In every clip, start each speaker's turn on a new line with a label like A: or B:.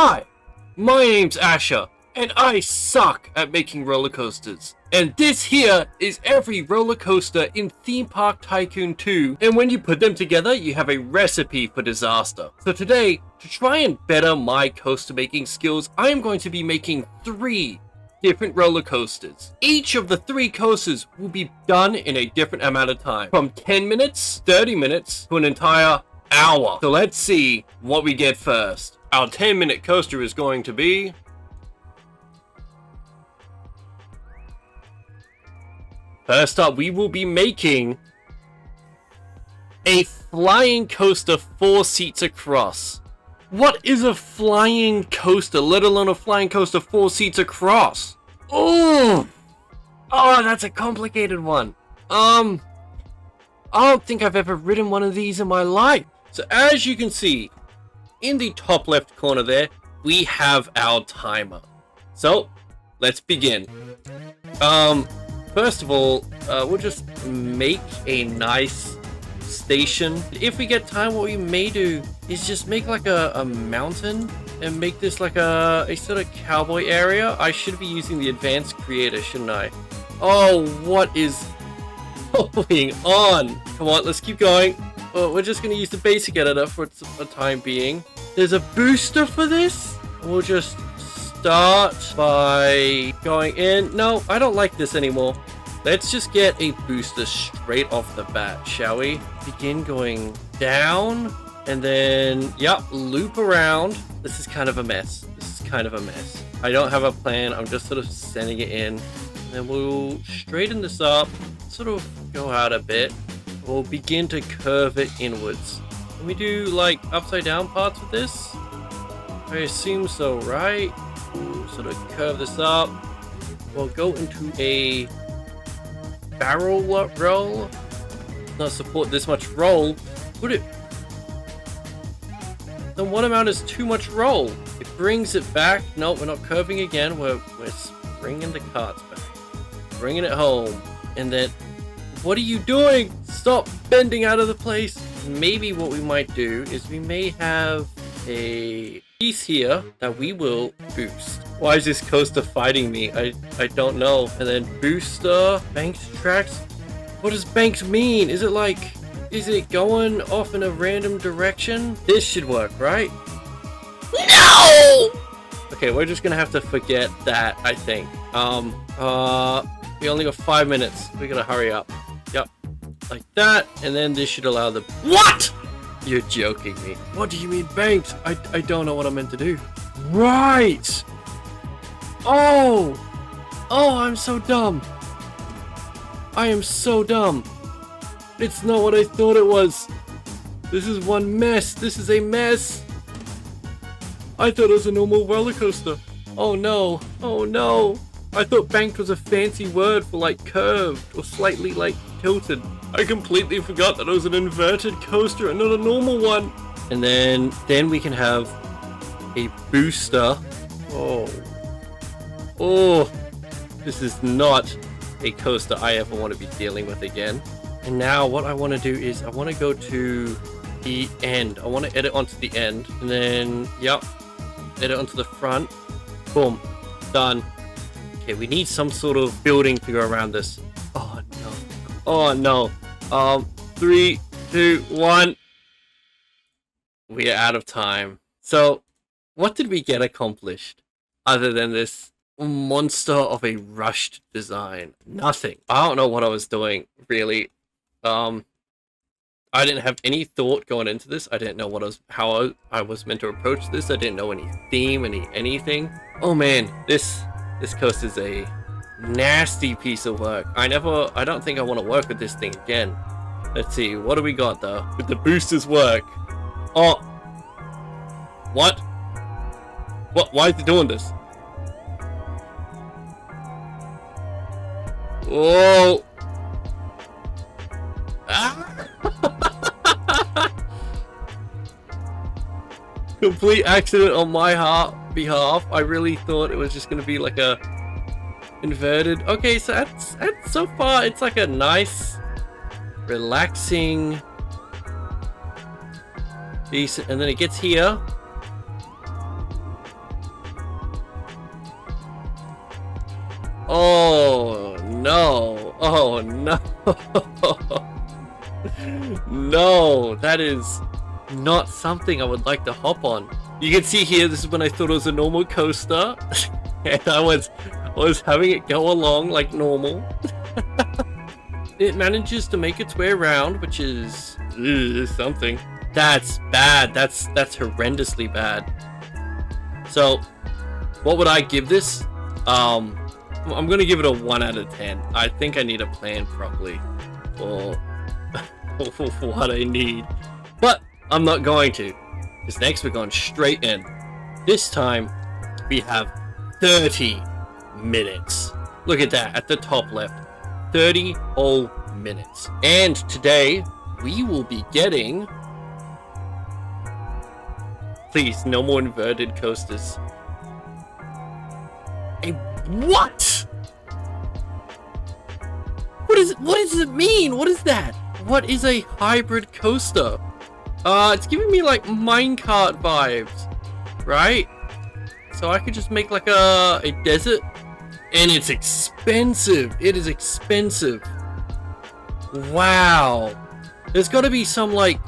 A: Hi, my name's Asher, and I suck at making roller coasters. And this here is every roller coaster in Theme Park Tycoon 2, and when you put them together, you have a recipe for disaster. So today, to try and better my coaster making skills, I am going to be making 3 different roller coasters. Each of the 3 coasters will be done in a different amount of time, from 10 minutes, 30 minutes, to an entire hour. So let's see what we get first. Our 10-minute coaster is going to be... First up, we will be making a flying coaster 4 seats across. What is a flying coaster, let alone a flying coaster 4 seats across? Oh, that's a complicated one. I don't think I've ever ridden one of these in my life. So as you can see, in the top left corner there, we have our timer. So let's begin. First of all, we'll just make a nice station. If we get time, what we may do is just make like a mountain and make this like a sort of cowboy area. I should be using the advanced creator, shouldn't I? Oh, what is going on? Come on, let's keep going. Oh, we're just going to use the basic editor for the time being. There's a booster for this. We'll just start by going in. No, I don't like this anymore. Let's just get a booster straight off the bat, shall we? Begin going down and then, yep, loop around. This is kind of a mess. I don't have a plan. I'm just sort of sending it in. And then we'll straighten this up, sort of go out a bit. We'll begin to curve it inwards. Can we do like upside down parts with this? I assume so, right? We'll sort of curve this up. We'll go into a barrel roll. Not support this much roll. Would it? Then what amount is too much roll? It brings it back. No, we're not curving again. We're bringing the carts back. Bringing it home. And then, what are you doing? Stop bending out of the place. Maybe what we might do is we may have a piece here that we will boost. Why is this coaster fighting me? I don't know. And then booster, banks tracks. What does banks mean? Is it going off in a random direction? This should work, right? No! Okay, we're just gonna have to forget that, I think. We only got 5 minutes. We gotta hurry up. Yep. Like that, and then this should allow the... What? You're joking me. What do you mean banked? I don't know what I meant to do. Right! Oh, I'm so dumb. I am so dumb. It's not what I thought it was. This is one mess. This is a mess. I thought it was a normal roller coaster. Oh no. I thought banked was a fancy word for like curved or slightly like tilted. I completely forgot that it was an inverted coaster and not a normal one. And then we can have a booster. Oh, this is not a coaster I ever want to be dealing with again. And now what I want to do is I want to go to the end. I want to edit onto the end. And then, yep, edit onto the front. Boom, done. Okay, we need some sort of building to go around this. Oh no. 3, 2, 1. We are out of time. So, what did we get accomplished other than this monster of a rushed design? Nothing. I don't know what I was doing, really. I didn't have any thought going into this. I didn't know how I was meant to approach this. I didn't know any theme, anything. Oh man, this coaster is a nasty piece of work. I don't think I want to work with this thing again. Let's see, what do we got though? With the boosters work. Oh, what? Why is it doing this? Whoa. Complete accident on my behalf. I really thought it was just going to be like a inverted. Okay, so that's so far it's like a nice relaxing decent, and then it gets here Oh no. Oh no. No, that is not something I would like to hop on. You can see here, this is when I thought it was a normal coaster. And I was having it go along like normal. It manages to make its way around, which is something. That's bad. That's horrendously bad. So, what would I give this? I'm gonna give it a 1 out of 10. I think I need a plan properly for what I need, but I'm not going to. Because next we're going straight in. This time we have 30 minutes. Look at that at the top left. 30 whole minutes. And today we will be getting... Please, no more inverted coasters. A what? What does it mean? What is that? What is a hybrid coaster? It's giving me like minecart vibes, right? So I could just make like a desert, and it's expensive. It is expensive. Wow. There's got to be some like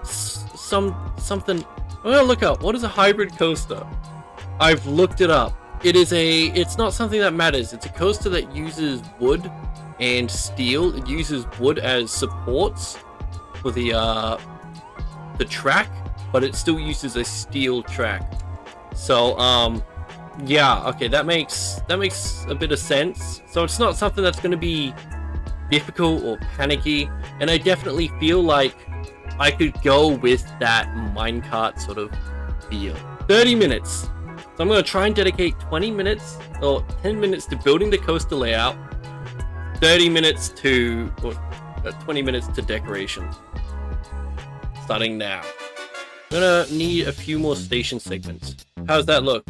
A: something. I'm gonna look up. What is a hybrid coaster? I've looked it up. It's not something that matters. It's a coaster that uses wood and steel. It uses wood as supports for the track, but it still uses a steel track. So yeah, okay, that makes a bit of sense. So it's not something that's going to be difficult or panicky, and I definitely feel like I could go with that minecart sort of feel. 30 minutes. So I'm going to try and dedicate 20 minutes or 10 minutes to building the coaster layout, 30 minutes to, or 20 minutes to decoration. Starting now. I'm gonna need a few more station segments. How's that look?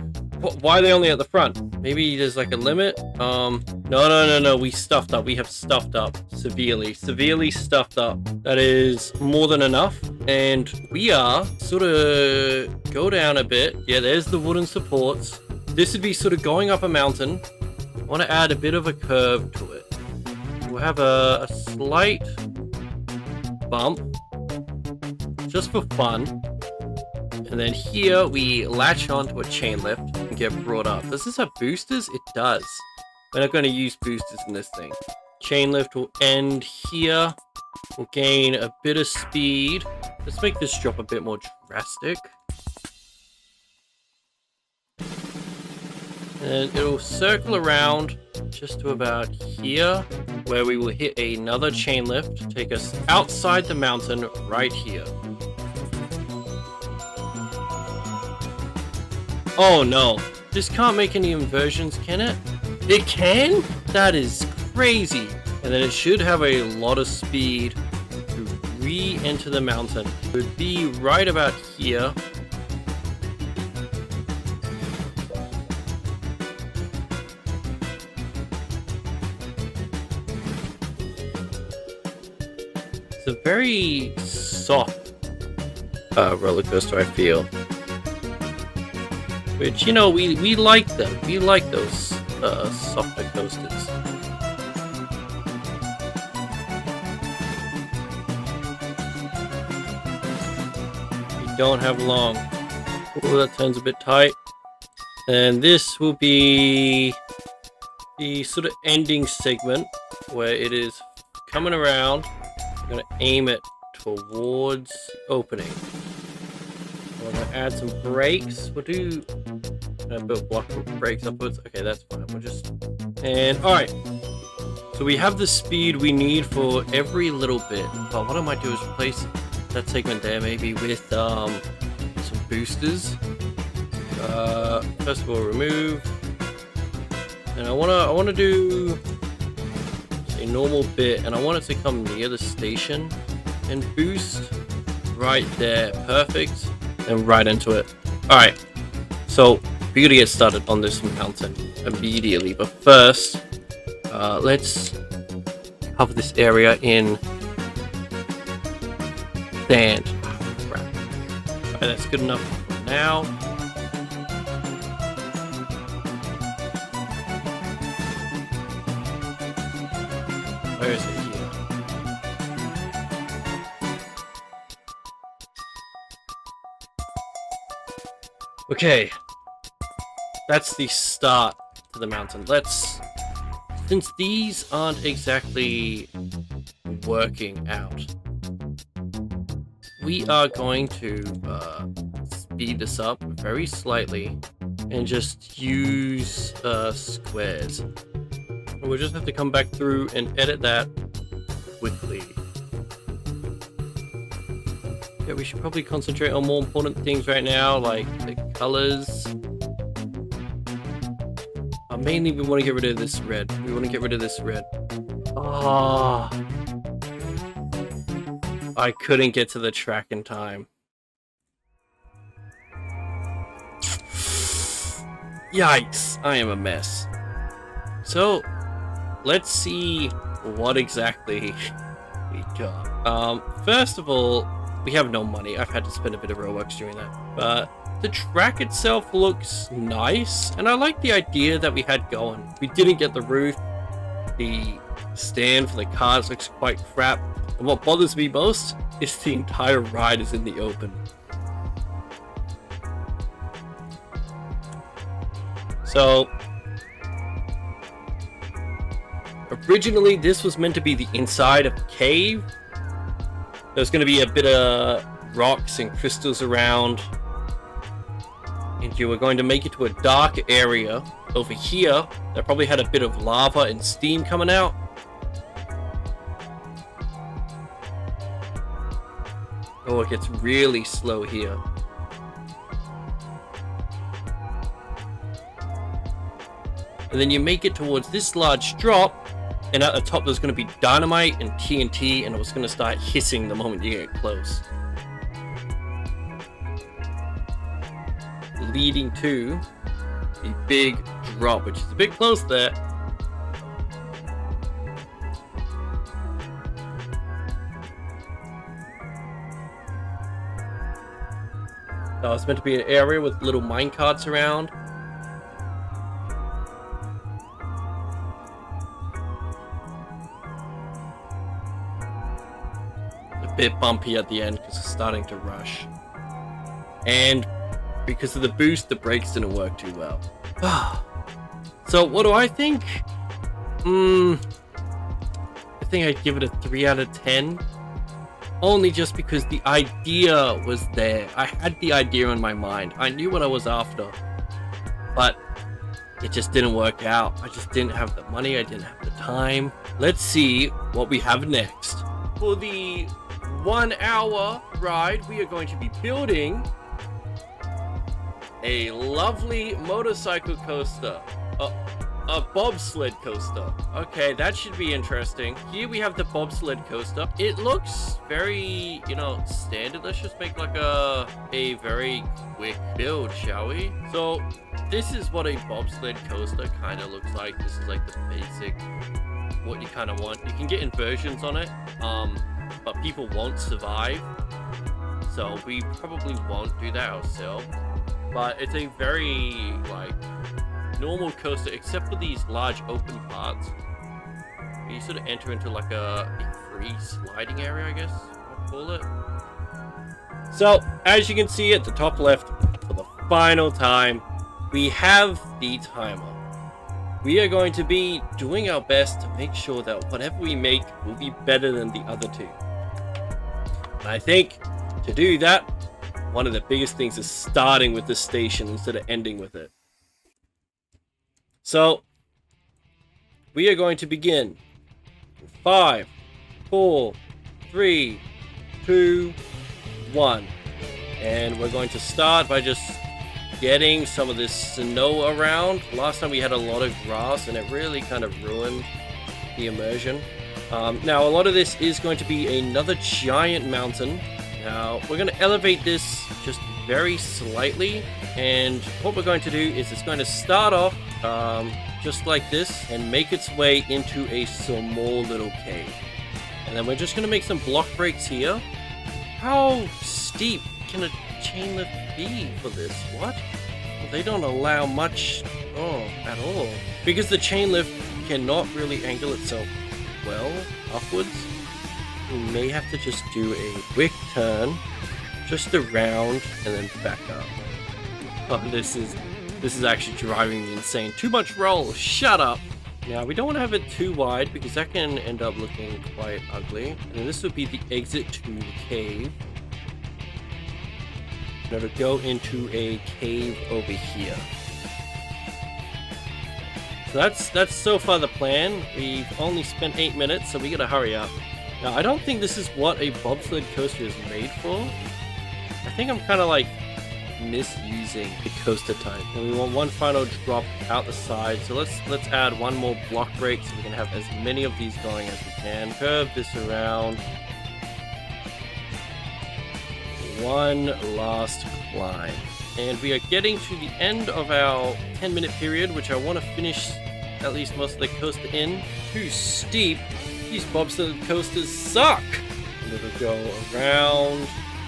A: Why are they only at the front? Maybe there's like a limit? No. We stuffed up. We have stuffed up severely stuffed up. That is more than enough. And we are sort of go down a bit. Yeah, there's the wooden supports. This would be sort of going up a mountain. I want to add a bit of a curve to it. We'll have a slight bump just for fun. And then here we latch onto a chain lift and get brought up. Does this have boosters? It does. We're not going to use boosters in this thing. Chain lift will end here. We'll gain a bit of speed. Let's make this drop a bit more drastic. And it'll circle around just to about here, where we will hit another chain lift to take us outside the mountain right here. Oh no, this can't make any inversions, can it? It can? That is crazy. And then it should have a lot of speed to re-enter the mountain. It would be right about here. It's a very soft roller coaster, I feel. Which, you know, we like them. We like those softer coasters. We don't have long. Oh, that turns a bit tight. And this will be the sort of ending segment where it is coming around. I'm going to aim it towards opening. We're going to add some brakes. We'll do a bit of block brakes upwards. Okay, that's fine. We'll just... And, alright. So we have the speed we need for every little bit. But what I might do is replace that segment there maybe with some boosters. First of all, remove. And I wanna do a normal bit, and I want it to come near the station and boost right there. Perfect. And right into it. Alright, so we're gonna get started on this mountain immediately, but first let's cover this area in sand. Oh, crap. Alright, that's good enough for now. Where is it? Here. Okay. That's the start to the mountain. Since these aren't exactly working out, we are going to speed this up very slightly and just use squares. We'll just have to come back through and edit that quickly. Yeah, we should probably concentrate on more important things right now, like the colors. Mainly, we want to get rid of this red. Ah. I couldn't get to the track in time. Yikes, I am a mess. So, let's see what exactly we got. First of all, we have no money. I've had to spend a bit of Robux doing that. But the track itself looks nice, and I like the idea that we had going. We didn't get the roof. The stand for the cars looks quite crap. And what bothers me most is the entire ride is in the open. So, originally this was meant to be the inside of the cave. There's going to be a bit of rocks and crystals around. And you were going to make it to a dark area over here that probably had a bit of lava and steam coming out. Oh, it gets really slow here. And then you make it towards this large drop, and at the top there's going to be dynamite and TNT, and it was going to start hissing the moment you get close. Leading to the big drop, which is a bit close there. So it's meant to be an area with little minecarts around. A bit bumpy at the end because it's starting to rush. And because of the boost, the brakes didn't work too well. So what do I think? I think I'd give it a 3 out of 10. Only just because the idea was there. I had the idea in my mind. I knew what I was after. But it just didn't work out. I just didn't have the money. I didn't have the time. Let's see what we have next. For the 1 hour ride, we are going to be building a lovely motorcycle coaster. A bobsled coaster. Okay, that should be interesting. Here we have the bobsled coaster. It looks very, standard. Let's just make like a very quick build, shall we? So this is what a bobsled coaster kind of looks like. This is like the basic, what you kind of want. You can get inversions on it, but people won't survive. So we probably won't do that ourselves. But it's a very, normal coaster, except for these large open parts. You sort of enter into like a free sliding area, I guess I'll call it. So, as you can see at the top left, for the final time, we have the timer. We are going to be doing our best to make sure that whatever we make will be better than the other two. And I think to do that, one of the biggest things is starting with the station instead of ending with it. So, we are going to begin. 5, 4, 3, 2, 1. And we're going to start by just getting some of this snow around. Last time we had a lot of grass and it really kind of ruined the immersion. Now, a lot of this is going to be another giant mountain. Now, we're going to elevate this just very slightly. And what we're going to do is it's going to start off just like this and make its way into a small little cave. And then we're just going to make some block breaks here. How steep can a chain lift be for this? What? Well, they don't allow much at all. Because the chain lift cannot really angle itself well upwards. We may have to just do a quick turn, just around and then back up. Oh, this is actually driving me insane. Too much roll. Shut up. Now, we don't want to have it too wide because that can end up looking quite ugly. And then this would be the exit to the cave. Now to go into a cave over here. So that's so far the plan. We've only spent 8 minutes, so we gotta hurry up. Now, I don't think this is what a bobsled coaster is made for. I think I'm kind of like misusing the coaster type, and we want one final drop out the side. So let's add one more block break so we can have as many of these going as we can. Curve this around. One last climb, and we are getting to the end of our 10-minute period, which I want to finish at least most of the coaster in. Too steep. These bobsled coasters suck. And it'll go around.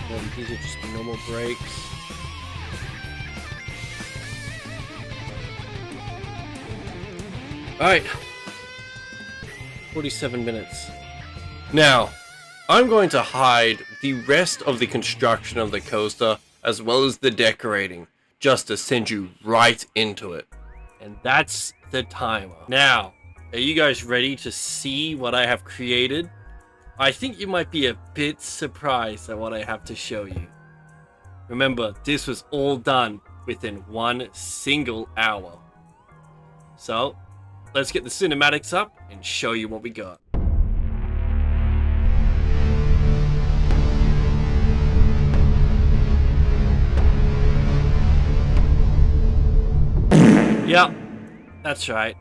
A: And these are just normal brakes. Alright, 47 minutes. Now, I'm going to hide the rest of the construction of the coaster, as well as the decorating, just to send you right into it. And that's the timer. Now, are you guys ready to see what I have created? I think you might be a bit surprised at what I have to show you. Remember, this was all done within 1 single hour. So, let's get the cinematics up and show you what we got. Yep, that's right.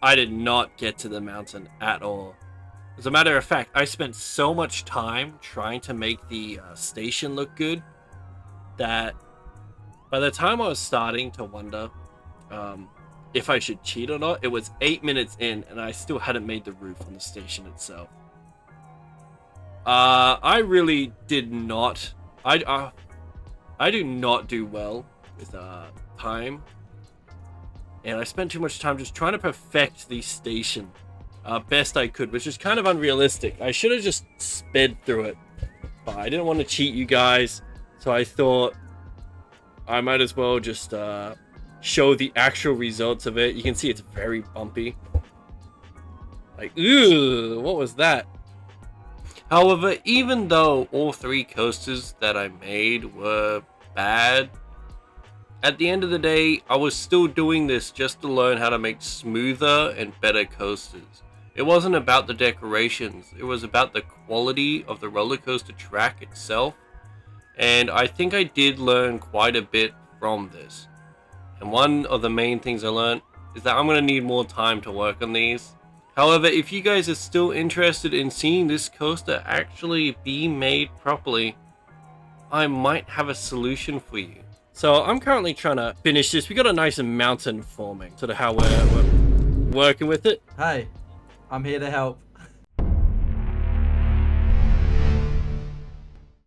A: I did not get to the mountain at all. As a matter of fact, I spent so much time trying to make the station look good that by the time I was starting to wonder if I should cheat or not, it was 8 minutes in and I still hadn't made the roof on the station itself. I really did not. I do not do well with time. And I spent too much time just trying to perfect the station best I could, which is kind of unrealistic. I should have just sped through it, but I didn't want to cheat you guys, so I thought I might as well just show the actual results of it. You can see it's very bumpy. Like, ew, what was that? However, even though all 3 coasters that I made were bad, at the end of the day, I was still doing this just to learn how to make smoother and better coasters. It wasn't about the decorations, it was about the quality of the roller coaster track itself. And I think I did learn quite a bit from this. And one of the main things I learned is that I'm going to need more time to work on these. However, if you guys are still interested in seeing this coaster actually be made properly, I might have a solution for you. So I'm currently trying to finish this. We got a nice mountain forming, sort of how we're working with it.
B: Hey, I'm here to help.